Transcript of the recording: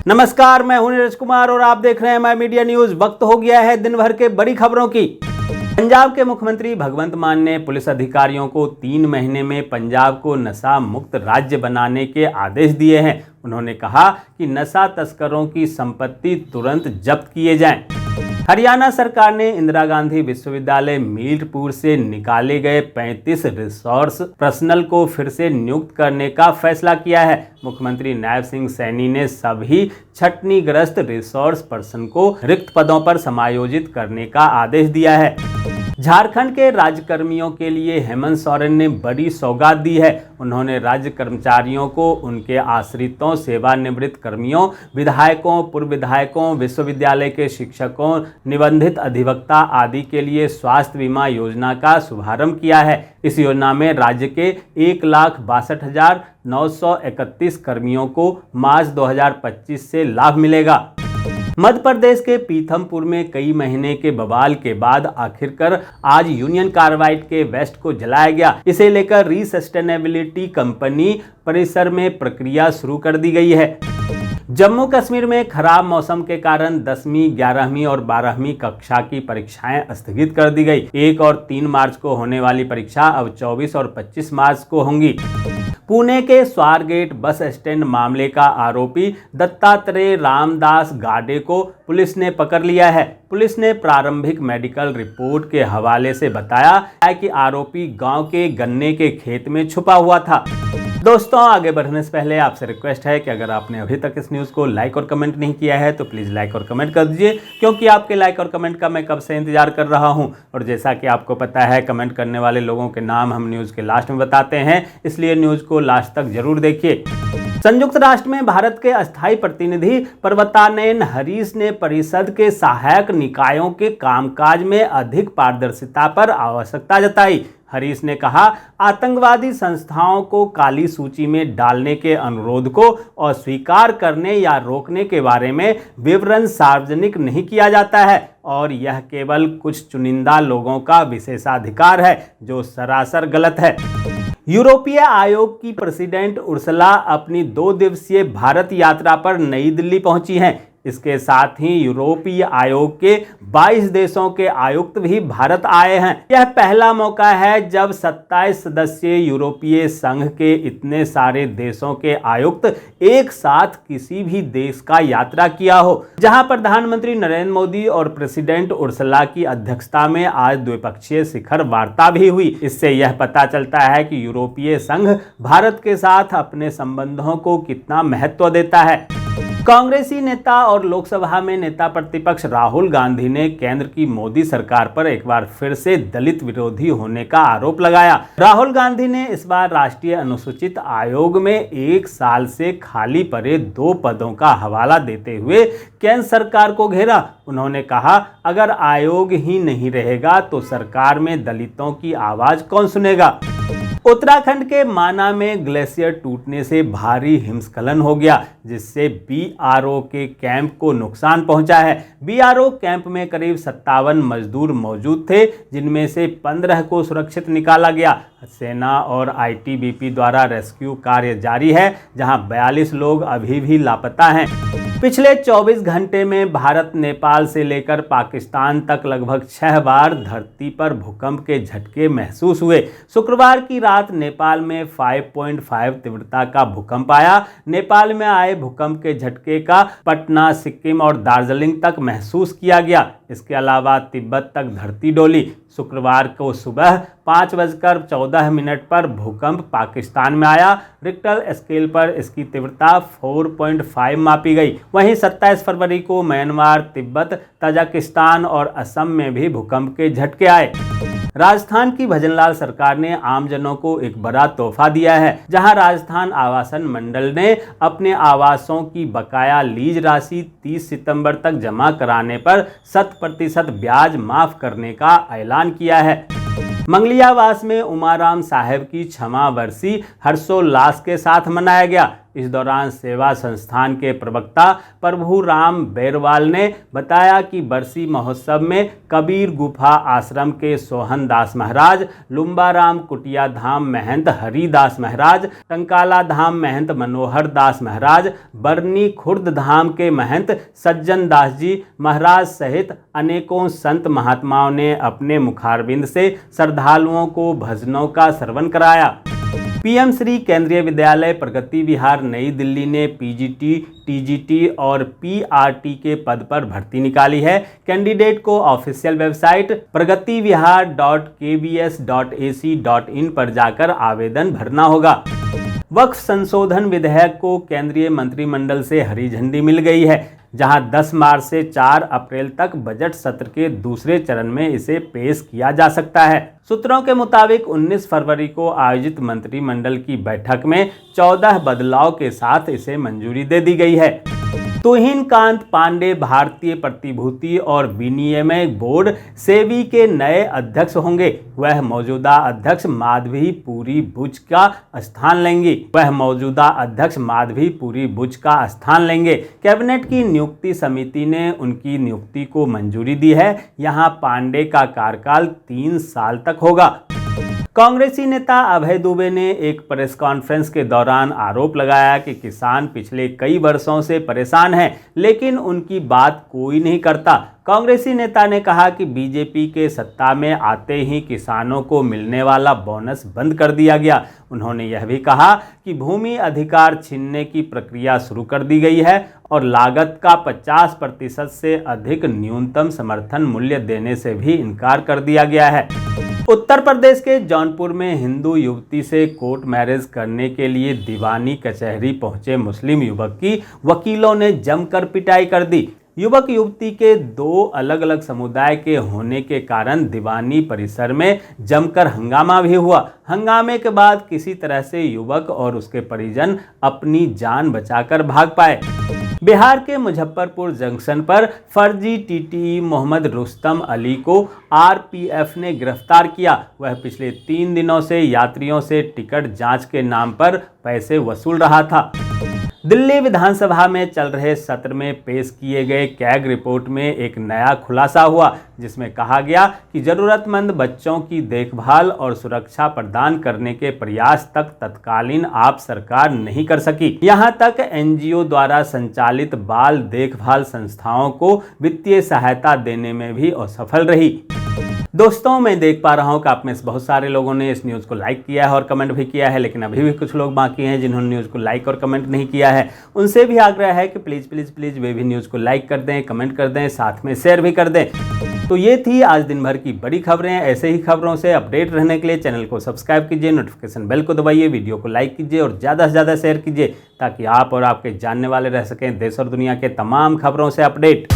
नमस्कार, मैं हूं नीरज कुमार और आप देख रहे हैं माय मीडिया न्यूज। वक्त हो गया है दिन भर के बड़ी खबरों की। पंजाब के मुख्यमंत्री भगवंत मान ने पुलिस अधिकारियों को 3 महीने में पंजाब को नशा मुक्त राज्य बनाने के आदेश दिए हैं। उन्होंने कहा कि नशा तस्करों की संपत्ति तुरंत जब्त किए जाएं। हरियाणा सरकार ने इंदिरा गांधी विश्वविद्यालय मीरपुर से निकाले गए 35 रिसोर्स पर्सनल को फिर से नियुक्त करने का फैसला किया है। मुख्यमंत्री नायब सिंह सैनी ने सभी छटनीग्रस्त रिसोर्स पर्सन को रिक्त पदों पर समायोजित करने का आदेश दिया है। झारखंड के राज्यकर्मियों के लिए हेमंत सोरेन ने बड़ी सौगात दी है। उन्होंने राज्य कर्मचारियों को उनके आश्रितों, सेवानिवृत्त कर्मियों, विधायकों, पूर्व विधायकों, विश्वविद्यालय के शिक्षकों, निबंधित अधिवक्ता आदि के लिए स्वास्थ्य बीमा योजना का शुभारंभ किया है। इस योजना में राज्य के 1,62,931 कर्मियों को मार्च 2025 से लाभ मिलेगा। मध्य प्रदेश के पीथमपुर में कई महीने के बवाल के बाद आखिरकार आज यूनियन कार्बाइड के वेस्ट को जलाया गया। इसे लेकर रीसस्टेनेबिलिटी कंपनी परिसर में प्रक्रिया शुरू कर दी गई है। जम्मू कश्मीर में खराब मौसम के कारण 10वीं, 11वीं और 12वीं कक्षा की परीक्षाएं स्थगित कर दी गई। 1 और 3 मार्च को होने वाली परीक्षा अब 24 और 25 मार्च को होंगी। पुणे के स्वारगेट बस स्टैंड मामले का आरोपी दत्तात्रेय रामदास गाडे को पुलिस ने पकड़ लिया है। पुलिस ने प्रारंभिक मेडिकल रिपोर्ट के हवाले से बताया है कि आरोपी गांव के गन्ने के खेत में छुपा हुआ था। दोस्तों, आगे बढ़ने से पहले आपसे रिक्वेस्ट है कि अगर आपने अभी तक इस न्यूज़ को लाइक और कमेंट नहीं किया है तो प्लीज़ लाइक और कमेंट कर दीजिए, क्योंकि आपके लाइक और कमेंट का मैं कब से इंतजार कर रहा हूं। और जैसा कि आपको पता है, कमेंट करने वाले लोगों के नाम हम न्यूज़ के लास्ट में बताते हैं, इसलिए न्यूज़ को लास्ट तक जरूर देखिए। संयुक्त राष्ट्र में भारत के अस्थायी प्रतिनिधि पर्वतानयन हरीश ने परिषद के सहायक निकायों के कामकाज में अधिक पारदर्शिता पर आवश्यकता जताई। हरीश ने कहा, आतंकवादी संस्थाओं को काली सूची में डालने के अनुरोध को अस्वीकार करने या रोकने के बारे में विवरण सार्वजनिक नहीं किया जाता है और यह केवल कुछ चुनिंदा लोगों का विशेषाधिकार है, जो सरासर गलत है। यूरोपीय आयोग की प्रेसिडेंट उर्सुला अपनी 2 दिवसीय भारत यात्रा पर नई दिल्ली पहुंची हैं। इसके साथ ही यूरोपीय आयोग के 22 देशों के आयुक्त भी भारत आए हैं। यह पहला मौका है जब 27 सदस्यीय यूरोपीय संघ के इतने सारे देशों के आयुक्त एक साथ किसी भी देश का यात्रा किया हो। जहां प्रधानमंत्री नरेंद्र मोदी और प्रेसिडेंट उर्सुला की अध्यक्षता में आज द्विपक्षीय शिखर वार्ता भी हुई। इससे यह पता चलता है कि यूरोपीय संघ भारत के साथ अपने संबंधों को कितना महत्व देता है। कांग्रेसी नेता और लोकसभा में नेता प्रतिपक्ष राहुल गांधी ने केंद्र की मोदी सरकार पर एक बार फिर से दलित विरोधी होने का आरोप लगाया। राहुल गांधी ने इस बार राष्ट्रीय अनुसूचित आयोग में 1 साल से खाली पड़े 2 पदों का हवाला देते हुए केंद्र सरकार को घेरा। उन्होंने कहा, अगर आयोग ही नहीं रहेगा तो सरकार में दलितों की आवाज कौन सुनेगा। उत्तराखंड के माना में ग्लेशियर टूटने से भारी हिमस्खलन हो गया, जिससे बीआरओ के कैंप को नुकसान पहुंचा है। बीआरओ कैंप में करीब 57 मजदूर मौजूद थे, जिनमें से 15 को सुरक्षित निकाला गया। सेना और आईटीबीपी द्वारा रेस्क्यू कार्य जारी है, जहां 42 लोग अभी भी लापता हैं। पिछले 24 घंटे में भारत, नेपाल से लेकर पाकिस्तान तक लगभग 6 बार धरती पर भूकंप के झटके महसूस हुए। शुक्रवार की रात नेपाल में 5.5 तीव्रता का भूकंप आया। नेपाल में आए भूकंप के झटके का पटना, सिक्किम और दार्जिलिंग तक महसूस किया गया। इसके अलावा तिब्बत तक धरती डोली। शुक्रवार को सुबह 5:14 पर भूकंप पाकिस्तान में आया। रिक्टर स्केल पर इसकी तीव्रता 4.5 मापी गई। वहीं 27 फरवरी को म्यांमार, तिब्बत, तजाकिस्तान और असम में भी भूकंप के झटके आए। राजस्थान की भजनलाल सरकार ने आमजनों को एक बड़ा तोहफा दिया है, जहां राजस्थान आवासन मंडल ने अपने आवासों की बकाया लीज राशि 30 सितंबर तक जमा कराने पर 100% ब्याज माफ करने का ऐलान किया है। मंगलियावास में उमाराम साहेब की क्षमा बरसी हर्षोल्लास के साथ मनाया गया। इस दौरान सेवा संस्थान के प्रवक्ता प्रभु राम बेरवाल ने बताया कि बरसी महोत्सव में कबीर गुफा आश्रम के सोहन दास महाराज, लुम्बाराम कुटिया धाम महंत हरिदास महाराज, टंकाला धाम महंत मनोहर दास महाराज, बरनी खुर्द धाम के महंत सज्जन दास जी महाराज सहित अनेकों संत महात्माओं ने अपने मुखारबिंद से श्रद्धालुओं को भजनों का श्रवण कराया। पीएम श्री केंद्रीय विद्यालय प्रगति विहार नई दिल्ली ने पीजीटी, टीजीटी और पीआरटी के पद पर भर्ती निकाली है। कैंडिडेट को ऑफिशियल वेबसाइट pragativihaar.kbs.ac.in पर जाकर आवेदन भरना होगा। वक्फ संशोधन विधेयक को केंद्रीय मंत्रिमंडल से हरी झंडी मिल गई है, जहां 10 मार्च से 4 अप्रैल तक बजट सत्र के दूसरे चरण में इसे पेश किया जा सकता है। सूत्रों के मुताबिक 19 फरवरी को आयोजित मंत्रिमंडल की बैठक में 14 बदलाव के साथ इसे मंजूरी दे दी गई है। तुहिन कांत पांडे भारतीय प्रतिभूति और विनिमय बोर्ड सेबी के नए अध्यक्ष होंगे। वह मौजूदा अध्यक्ष माधवी पुरी बुच का स्थान लेंगे। कैबिनेट की नियुक्ति समिति ने उनकी नियुक्ति को मंजूरी दी है। यहां पांडे का कार्यकाल 3 साल तक होगा। कांग्रेसी नेता अभय दुबे ने एक प्रेस कॉन्फ्रेंस के दौरान आरोप लगाया कि किसान पिछले कई वर्षों से परेशान हैं, लेकिन उनकी बात कोई नहीं करता। कांग्रेसी नेता ने कहा कि बीजेपी के सत्ता में आते ही किसानों को मिलने वाला बोनस बंद कर दिया गया। उन्होंने यह भी कहा कि भूमि अधिकार छीनने की प्रक्रिया शुरू कर दी गई है और लागत का 50% से अधिक न्यूनतम समर्थन मूल्य देने से भी इनकार कर दिया गया है। उत्तर प्रदेश के जौनपुर में हिंदू युवती से कोर्ट मैरिज करने के लिए दीवानी कचहरी पहुंचे मुस्लिम युवक की वकीलों ने जमकर पिटाई कर दी। युवक युवती के 2 अलग अलग समुदाय के होने के कारण दीवानी परिसर में जमकर हंगामा भी हुआ। हंगामे के बाद किसी तरह से युवक और उसके परिजन अपनी जान बचाकर भाग पाए। बिहार के मुजफ्फरपुर जंक्शन पर फर्जी टीटीई मोहम्मद रुस्तम अली को आरपीएफ ने गिरफ्तार किया। वह पिछले 3 दिनों से यात्रियों से टिकट जांच के नाम पर पैसे वसूल रहा था। दिल्ली विधानसभा में चल रहे सत्र में पेश किए गए कैग रिपोर्ट में एक नया खुलासा हुआ, जिसमें कहा गया कि जरूरतमंद बच्चों की देखभाल और सुरक्षा प्रदान करने के प्रयास तक तत्कालीन आप सरकार नहीं कर सकी। यहां तक एनजीओ द्वारा संचालित बाल देखभाल संस्थाओं को वित्तीय सहायता देने में भी असफल रही। दोस्तों, मैं देख पा रहा हूं कि आप में से बहुत सारे लोगों ने इस न्यूज़ को लाइक किया है और कमेंट भी किया है, लेकिन अभी भी कुछ लोग बाकी हैं जिन्होंने न्यूज़ को लाइक और कमेंट नहीं किया है। उनसे भी आग्रह है कि प्लीज़ प्लीज़ प्लीज़ वे भी न्यूज़ को लाइक कर दें, कमेंट कर दें, साथ में शेयर भी कर दें। तो ये थी आज दिन भर की बड़ी खबरें। ऐसे ही खबरों से अपडेट रहने के लिए चैनल को सब्सक्राइब कीजिए, नोटिफिकेशन बेल को दबाइए, वीडियो को लाइक कीजिए और ज़्यादा से ज़्यादा शेयर कीजिए, ताकि आप और आपके जानने वाले रह सकें देश और दुनिया के तमाम खबरों से अपडेट।